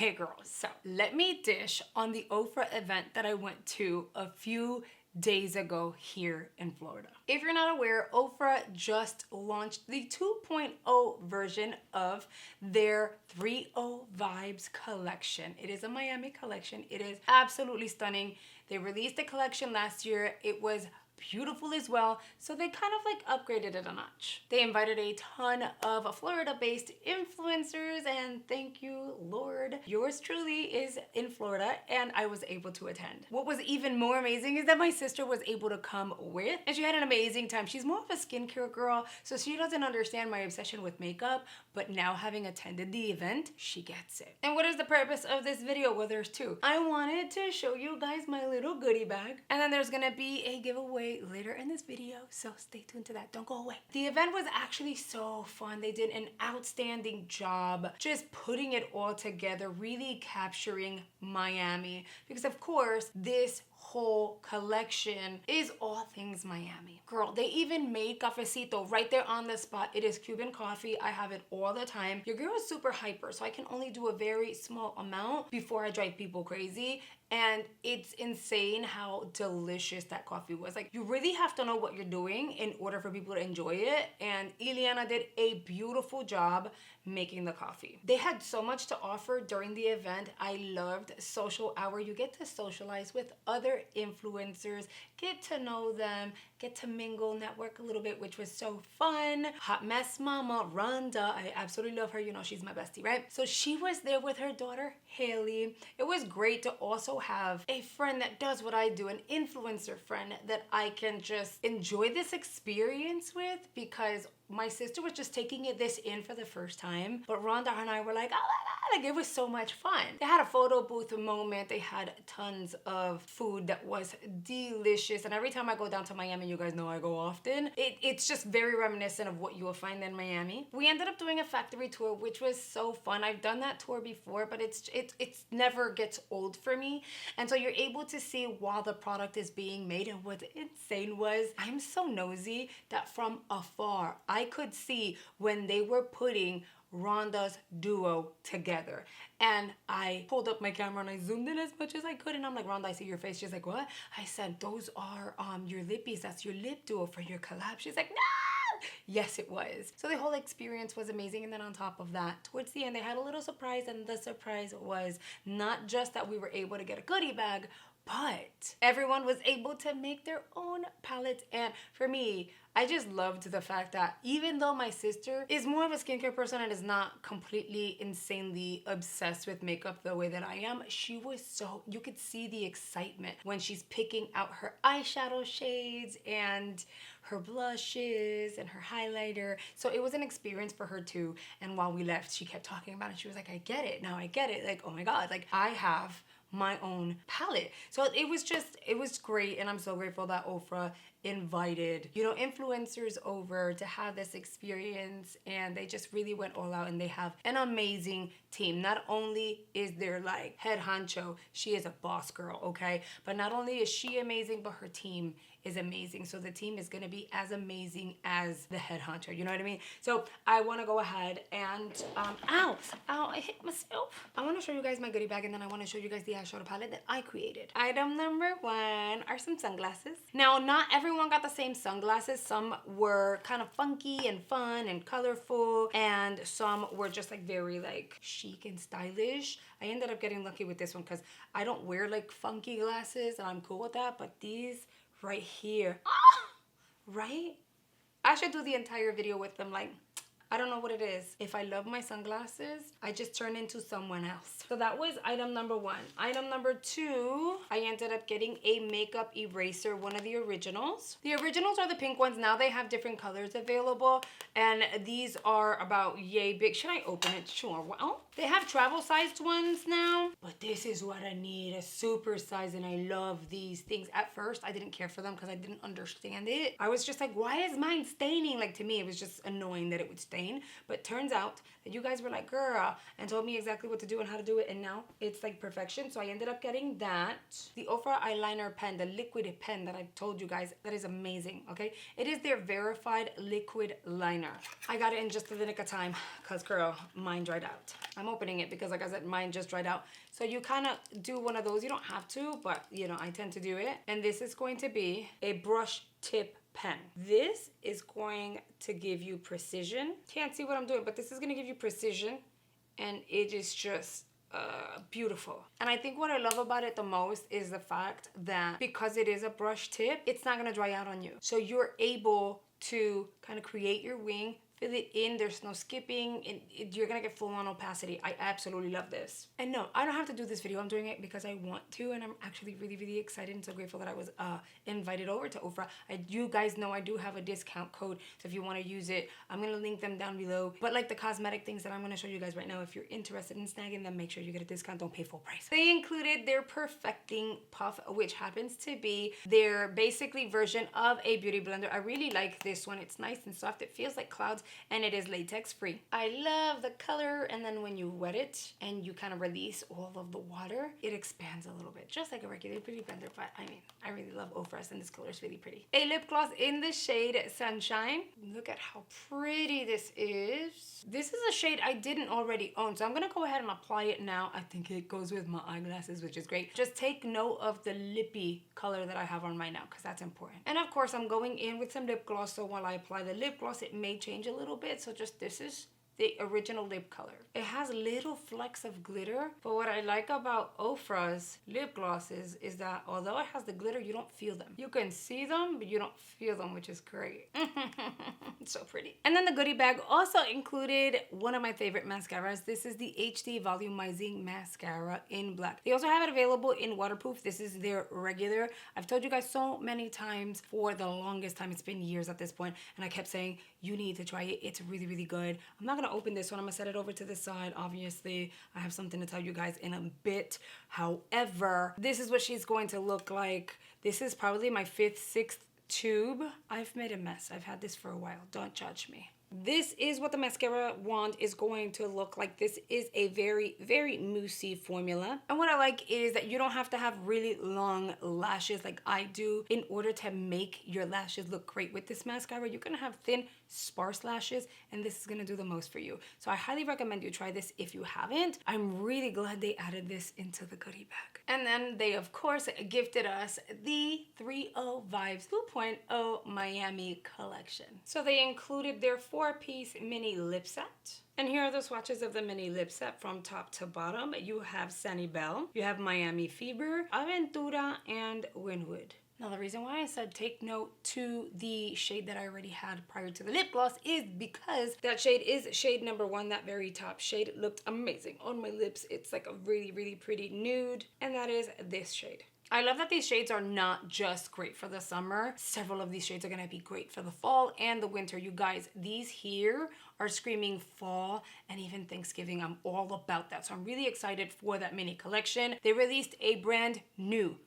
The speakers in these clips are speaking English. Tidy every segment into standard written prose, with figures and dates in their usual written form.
Okay, girls, so let me dish on the Ofra event that I went to a few days ago here in Florida. If you're not aware, Ofra just launched the 2.0 version of their 3.0 Vibes collection. It is a Miami collection. It is absolutely stunning. They released the collection last year. It was beautiful as well, so they kind of like upgraded it a notch. They invited a ton of Florida-based influencers, and thank you, Lord, yours truly is in Florida, and I was able to attend. What was even more amazing is that my sister was able to come with, and she had an amazing time. She's more of a skincare girl, so she doesn't understand my obsession with makeup, but now having attended the event, she gets it. And what is the purpose of this video? Well, there's two. I wanted to show you guys my little goodie bag, and then there's gonna be a giveaway later in this video, so stay tuned to that. Don't go away. The event was actually so fun. They did an outstanding job just putting it all together, really capturing Miami, because of course this whole collection is all things Miami. Girl, they even made cafecito right there on the spot. It is Cuban coffee. I have it all the time. Your girl is super hyper, so I can only do a very small amount before I drive people crazy. And it's insane how delicious that coffee was. Like, you really have to know what you're doing in order for people to enjoy it. And Ileana did a beautiful job making the coffee. They had so much to offer during the event. I loved social hour. You get to socialize with other influencers, get to know them, get to mingle, network a little bit, which was so fun. Hot mess mama, Rhonda, I absolutely love her. You know, she's my bestie, right? So she was there with her daughter, Haley. It was great to also have a friend that does what I do, an influencer friend that I can just enjoy this experience with, because my sister was just taking this in for the first time, but Rhonda and I were like, oh, like it was so much fun. They had a photo booth moment. They had tons of food that was delicious. And every time I go down to Miami, you guys know I go often, it's just very reminiscent of what you will find in Miami. We ended up doing a factory tour, which was so fun. I've done that tour before, but it's never gets old for me. And so you're able to see while the product is being made. And what's insane was, I'm so nosy that from afar, I could see when they were putting Rhonda's duo together. And I pulled up my camera and I zoomed in as much as I could. And I'm like, Rhonda, I see your face. She's like, what? I said, those are your lippies. That's your lip duo for your collab. She's like, no! Yes, it was. So the whole experience was amazing. And then on top of that, towards the end, they had a little surprise. And the surprise was not just that we were able to get a goodie bag, but everyone was able to make their own palettes. And for me, I just loved the fact that even though my sister is more of a skincare person and is not completely insanely obsessed with makeup the way that I am, she was so, you could see the excitement when she's picking out her eyeshadow shades and her blushes and her highlighter. So it was an experience for her too. And while we left, she kept talking about it. She was like, I get it. Now I get it. Like, oh my God, like I have my own palette. So it was great. And I'm so grateful that Ofra invited, you know, influencers over to have this experience, and they just really went all out, and they have an amazing team. Not only is there like head honcho, she is a boss girl, okay? But not only is she amazing, but her team is amazing. So the team is gonna be as amazing as the head honcho, you know what I mean? So I wanna go ahead and, ow, I hit myself. I wanna show you guys my goodie bag, and then I wanna show you guys the eyeshadow palette that I created. Item number one are some sunglasses. Now, not everyone got the same sunglasses. Some were kind of funky and fun and colorful, and some were just like very like chic and stylish. I ended up getting lucky with this one because I don't wear like funky glasses, and I'm cool with that, but these right here, right? I should do the entire video with them. Like, I don't know what it is. If I love my sunglasses, I just turn into someone else. So that was item number one. Item number two, I ended up getting a makeup eraser, one of the originals. The originals are the pink ones. Now they have different colors available, and these are about yay big. Should I open it? Sure. Well, they have travel sized ones now, but this is what I need, a super size, and I love these things. At first, I didn't care for them because I didn't understand it. I was just like, why is mine staining? Like, to me, it was just annoying that it would stain. insane. But turns out that you guys were like, girl, and told me exactly what to do and how to do it, and now it's like perfection. So I ended up getting that. The Ofra eyeliner pen, the liquid pen that I told you guys, that is amazing, okay? It is their verified liquid liner. I got it in just the nick of time because, girl, mine dried out. I'm opening it because, like I said, mine just dried out. So you kind of do one of those. You don't have to, but, you know, I tend to do it. And this is going to be a brush tip pen. This is going to give you precision. Can't see what I'm doing, but this is going to give you precision. And it is just beautiful. And I think what I love about it the most is the fact that because it is a brush tip, it's not going to dry out on you. So you're able to kind of create your wing, fill it in, there's no skipping, you're gonna get full on opacity. I absolutely love this. And no, I don't have to do this video, I'm doing it because I want to, and I'm actually really, really excited and so grateful that I was invited over to Ofra. You guys know I do have a discount code, so if you wanna use it, I'm gonna link them down below. But like the cosmetic things that I'm gonna show you guys right now, if you're interested in snagging them, make sure you get a discount, don't pay full price. They included their Perfecting Puff, which happens to be their basically version of a beauty blender. I really like this one, it's nice and soft, it feels like clouds, and it is latex free. I love the color, and then when you wet it and you kind of release all of the water, it expands a little bit, just like a regular beauty blender. But I mean, I really love Ofra's, and this color is really pretty. A lip gloss in the shade Sunshine. Look at how pretty this is. This is a shade I didn't already own, so I'm gonna go ahead and apply it now. I think it goes with my eyeglasses, which is great. Just take note of the lippy color that I have on mine now, because that's important. And of course, I'm going in with some lip gloss, so while I apply the lip gloss, it may change a little bit. So just, this is the original lip color. It has little flecks of glitter, but what I like about Ofra's lip glosses is that although it has the glitter, you don't feel them. You can see them, but you don't feel them, which is great. It's so pretty. And then the goodie bag also included one of my favorite mascaras. This is the HD Volumizing Mascara in black. They also have it available in waterproof. This is their regular. I've told you guys so many times for the longest time, it's been years at this point, and I kept saying, you need to try it. It's really, really good. I'm not gonna open this one. I'm gonna set it over to the side. Obviously, I have something to tell you guys in a bit. However, this is what she's going to look like. This is probably my 5th, 6th tube. I've made a mess. I've had this for a while. Don't judge me. This is what the mascara wand is going to look like. This is a very, very moussey formula. And what I like is that you don't have to have really long lashes like I do in order to make your lashes look great with this mascara. You're gonna have thin, sparse lashes, and this is gonna do the most for you. So I highly recommend you try this if you haven't. I'm really glad they added this into the goodie bag. And then they, of course, gifted us the 30 Vibes 2.0 Miami collection. So they included their 4-piece mini lip set. And here are the swatches of the mini lip set from top to bottom. You have Sunny Belle, you have Miami Fever, Aventura, and Winwood. Now, the reason why I said take note to the shade that I already had prior to the lip gloss is because that shade is shade number 1, that very top shade. It looked amazing on my lips. It's like a really, really pretty nude, and that is this shade. I love that these shades are not just great for the summer. Several of these shades are gonna be great for the fall and the winter. You guys, these here are screaming fall and even Thanksgiving. I'm all about that. So I'm really excited for that mini collection. They released a brand new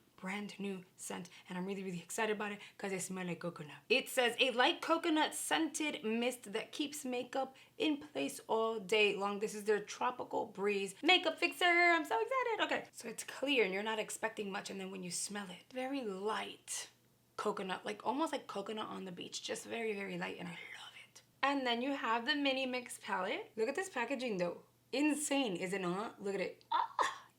scent, and I'm really, really excited about it because it smells like coconut. It says a light coconut scented mist that keeps makeup in place all day long. This is their Tropical Breeze makeup fixer. I'm so excited. Okay, so it's clear and you're not expecting much, and then when you smell it, very light coconut, like almost like coconut on the beach, just very, very light, and I love it. And then you have the mini mix palette. Look at this packaging though. Insane, is it not? Look at it.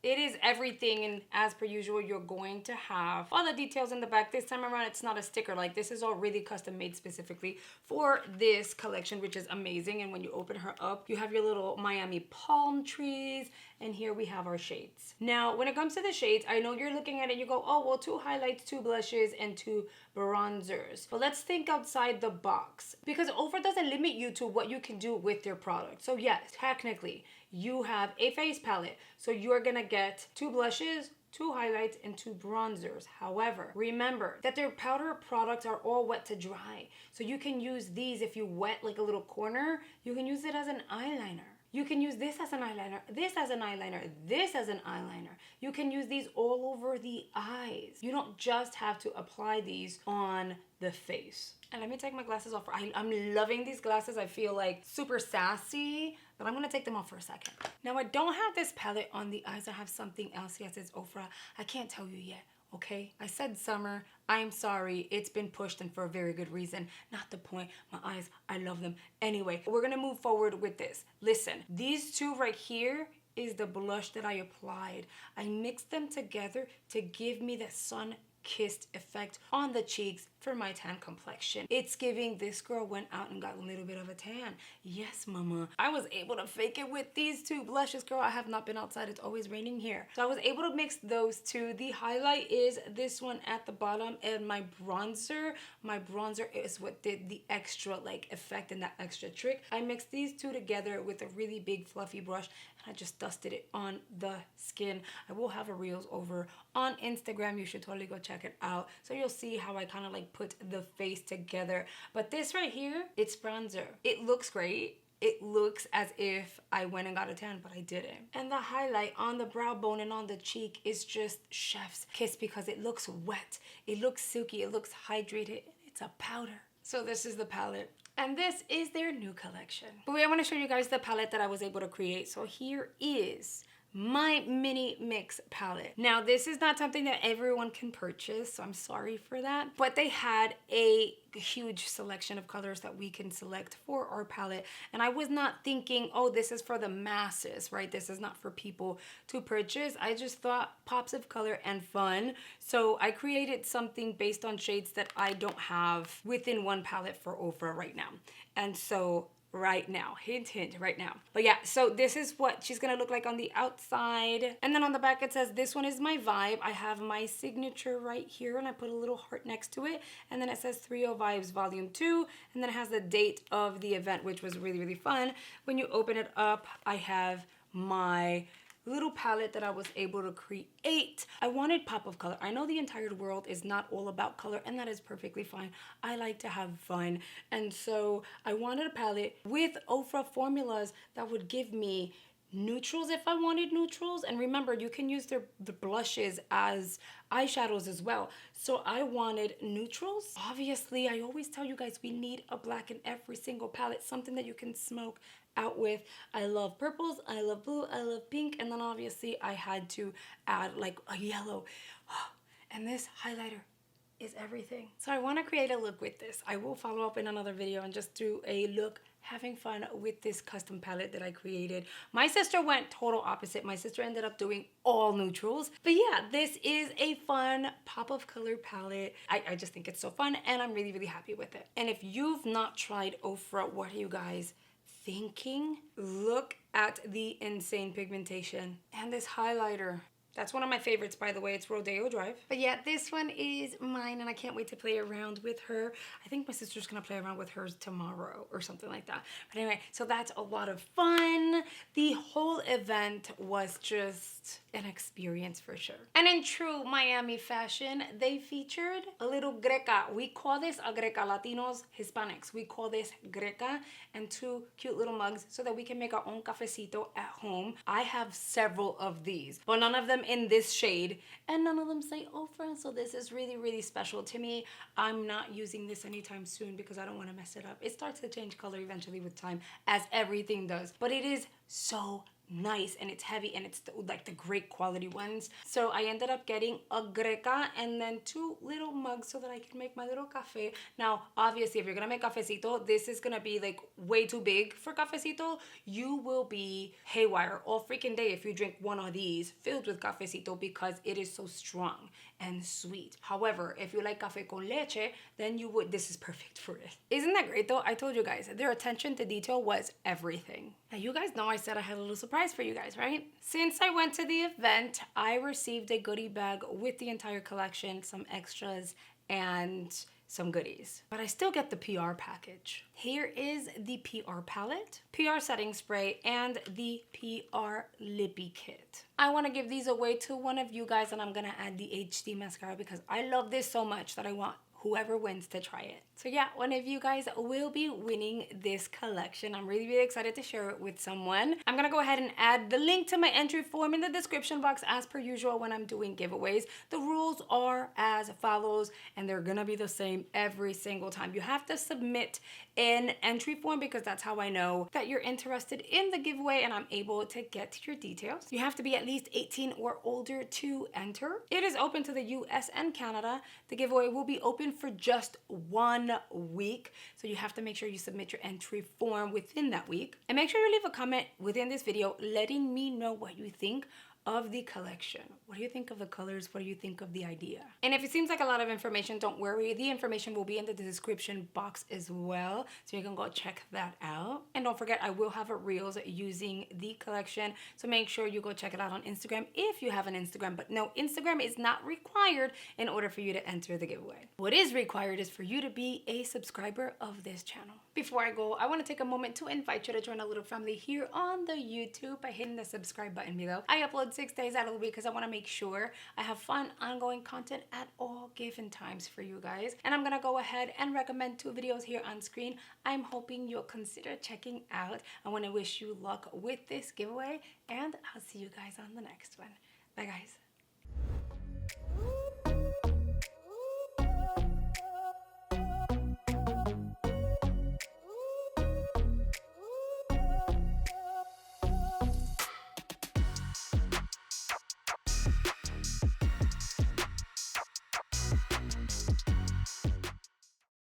It is everything, and as per usual, you're going to have all the details in the back. This time around, it's not a sticker. Like, this is all really custom made specifically for this collection, which is amazing. And when you open her up, you have your little Miami palm trees, and here we have our shades. Now, when it comes to the shades, I know you're looking at it, you go, oh, well, 2 highlights, 2 blushes, and 2 bronzers. But let's think outside the box, because Ofra doesn't limit you to what you can do with their product. So yes, technically, you have a face palette, so you're gonna get 2 blushes, 2 highlights, and 2 bronzers. However, remember that their powder products are all wet to dry. So you can use these if you wet like a little corner, you can use it as an eyeliner. You can use this as an eyeliner, this as an eyeliner, this as an eyeliner. You can use these all over the eyes. You don't just have to apply these on the face. And let me take my glasses off. I'm loving these glasses. I feel like super sassy, but I'm gonna take them off for a second. Now I don't have this palette on the eyes. I have something else. Yes, it's Ofra. I can't tell you yet. Okay, I said summer. I'm sorry, it's been pushed and for a very good reason. Not the point. My eyes, I love them. Anyway, we're gonna move forward with this. Listen, these two right here is the blush that I applied. I mixed them together to give me the sun-kissed effect on the cheeks for my tan complexion. It's giving this girl went out and got a little bit of a tan. Yes, mama. I was able to fake it with these two blushes, girl. I have not been outside. It's always raining here. So I was able to mix those two. The highlight is this one at the bottom, and my bronzer is what did the extra like effect and that extra trick. I mixed these two together with a really big fluffy brush, and I just dusted it on the skin. I will have a reels over on Instagram. You should totally go check it out. So you'll see how I kind of like put the face together. But this right here, it's bronzer. It looks great. It looks as if I went and got a tan, but I didn't. And the highlight on the brow bone and on the cheek is just chef's kiss because it looks wet. It looks silky. It looks hydrated. It's a powder. So this is the palette. And this is their new collection. But wait, I want to show you guys the palette that I was able to create. So here is my mini mix palette. Now this is not something that everyone can purchase, so I'm sorry for that, but they had a huge selection of colors that we can select for our palette, and I was not thinking, oh, this is for the masses, right? This is not for people to purchase. I just thought pops of color and fun, so I created something based on shades that I don't have within one palette for Ofra right now. And so right now, hint hint, right now. But yeah, so this is what she's gonna look like on the outside, and then on the back it says this one is my vibe. I have my signature right here, and I put a little heart next to it, and then it says 30 Vibes Volume 2, and then it has the date of the event, which was really fun. When you open it up, I have my little palette that I was able to create. I wanted pop of color. I know the entire world is not all about color, and that is perfectly fine. I like to have fun, and so I wanted a palette with Ofra formulas that would give me neutrals if I wanted neutrals. And remember, you can use the blushes as eyeshadows as well. So I wanted neutrals. Obviously, I always tell you guys we need a black in every single palette, something that you can smoke out with. I love purples, I love blue, I love pink, and then obviously I had to add like a yellow. And this highlighter is everything. So I want to create a look with this. I will follow up in another video and just do a look having fun with this custom palette that I created. My sister went total opposite. My sister ended up doing all neutrals. But yeah, this is a fun pop of color palette. I just think it's so fun, and I'm really happy with it. And if you've not tried Ofra, what are you guys thinking? Look at the insane pigmentation and this highlighter. That's one of my favorites, by the way. It's Rodeo Drive. But yeah, this one is mine, and I can't wait to play around with her. I think my sister's gonna play around with hers tomorrow or something like that. But anyway, so that's a lot of fun. The whole event was just an experience for sure. And in true Miami fashion, they featured a little greca. We call this a greca, Latinos, Hispanics. We call this greca, and two cute little mugs so that we can make our own cafecito at home. I have several of these, but none of them in this shade, and none of them say Ofra, so this is really special to me. I'm not using this anytime soon because I don't want to mess it up. It starts to change color eventually with time, as everything does, but it is so nice, and it's heavy, and it's like the great quality ones. So I ended up getting a greca and then two little mugs so that I can make my little cafe. Now obviously, if you're gonna make cafecito, this is gonna be like way too big for cafecito. You will be haywire all freaking day if you drink one of these filled with cafecito because it is so strong and sweet. However, if you like cafe con leche, then you would, this is perfect for it. Isn't that great though? I told you guys, their attention to detail was everything. Now you guys know I said I had a little surprise for you guys, right? Since I went to the event, I received a goodie bag with the entire collection, some extras, and some goodies. But I still get the PR package. Here is the PR palette, PR setting spray, and the PR lippy kit. I want to give these away to one of you guys, and I'm gonna add the HD mascara because I love this so much that I want whoever wins to try it. So yeah, one of you guys will be winning this collection. I'm really excited to share it with someone. I'm gonna go ahead and add the link to my entry form in the description box as per usual when I'm doing giveaways. The rules are as follows, and they're gonna be the same every single time. You have to submit an entry form because that's how I know that you're interested in the giveaway and I'm able to get your details. You have to be at least 18 or older to enter. It is open to the US and Canada. The giveaway will be open for just 1 week. So you have to make sure you submit your entry form within that week. And make sure you leave a comment within this video letting me know what you think of the collection. What do you think of the colors? What do you think of the idea? And if it seems like a lot of information, don't worry. The information will be in the description box as well, so you can go check that out. And don't forget, I will have a reels using the collection, so make sure you go check it out on Instagram if you have an Instagram. But no, Instagram is not required in order for you to enter the giveaway. What is required is for you to be a subscriber of this channel. Before I go, I want to take a moment to invite you to join a little family here on the YouTube by hitting the subscribe button below. I upload 6 days out of the week because I want to make sure I have fun, ongoing content at all given times for you guys. And I'm gonna go ahead and recommend 2 videos here on screen. I'm hoping you'll consider checking out. I want to wish you luck with this giveaway, and I'll see you guys on the next one. Bye guys.